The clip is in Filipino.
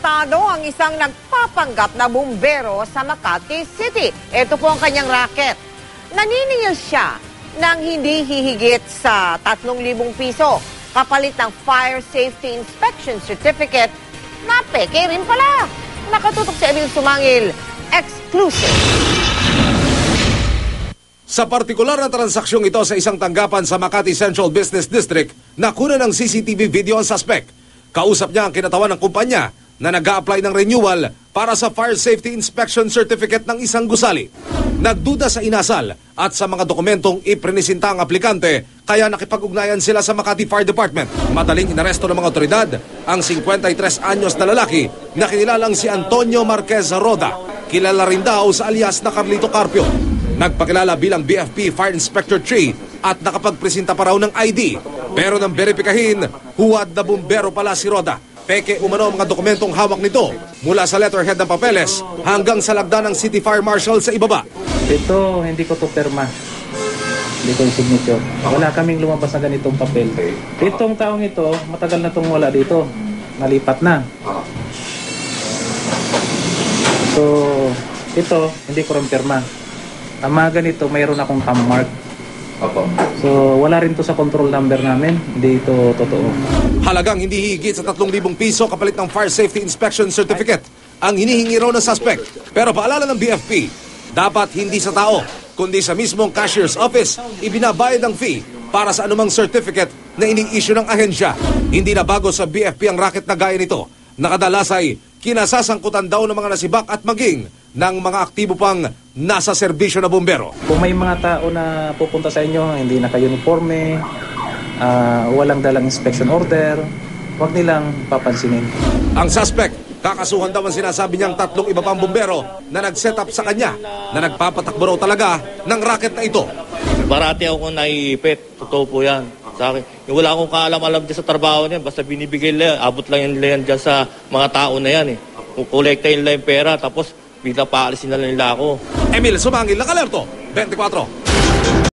arestado ang isang nagpapanggap na bumbero sa Makati City. Ito po ang kanyang racket. Naniningil siya ng hindi hihigit sa 3,000 piso kapalit ng Fire Safety Inspection Certificate na peke rin pala. Nakatutok si Emil Sumangil. Exclusive. Sa partikular na transaksyong ito sa isang tanggapan sa Makati Central Business District, nakuna ng CCTV video ang suspect. Kausap niya ang kinatawan ng kumpanya na nag-a-apply ng renewal para sa Fire Safety Inspection Certificate ng isang gusali. Nagduda sa inasal at sa mga dokumentong iprinisinta ang aplikante, kaya nakipag-ugnayan sila sa Makati Fire Department. Madaling inaresto ng mga otoridad ang 53 anyos na lalaki na kinilalang si Antonio Marquez Roda. Kilala rin daw sa alias na Carlito Carpio. Nagpakilala bilang BFP Fire Inspector 3 at nakapagpresenta pa raw ng ID. Pero nang beripikahin, huwad na bumbero pala si Roda. Peke umano ang mga dokumentong hawak nito mula sa letterhead ng papeles hanggang sa lagda ng City Fire Marshal sa ibaba. Ito, hindi ko to perma. Hindi ko yung signature. Wala kaming lumabas na ganitong papel. Itong taong ito, matagal na itong wala dito. Nalipat na. So, ito, hindi ko rin perma. Ang mga ganito, mayroon akong thumb mark. So, wala rin to sa control number namin. Hindi ito totoo. Halagang hindi higit sa 3,000 piso kapalit ng Fire Safety Inspection Certificate ang hinihingi raw ng suspect. Pero paalala ng BFP, dapat hindi sa tao, kundi sa mismong cashier's office, ibinabayad ang fee para sa anumang certificate na ini-issue ng ahensya. Hindi na bago sa BFP ang racket na gaya nito. Nakadalas ay kinasasangkutan daw ng mga nasibak at maging ng mga aktibo pang nasa serbisyo na bumbero. Kung may mga tao na pupunta sa inyo, hindi naka-uniforme, walang dalang inspection order, huwag nilang papansinin. Ang suspect, kakasuhan daw ang sinasabi niyang 3 iba pang bumbero na nag-set up sa kanya na nagpapatakbo raw talaga ng racket na ito. Parati ako naiipit. Totoo po yan sa akin. Yung wala akong kaalam-alam dyan sa trabaho niyan. Basta binibigay nila, abot lang yan dyan sa mga tao na yan. Kukolektahin nila yung pera, tapos bigla paalisin na nila ako. Emil Sumangil, Nakalerto, 24.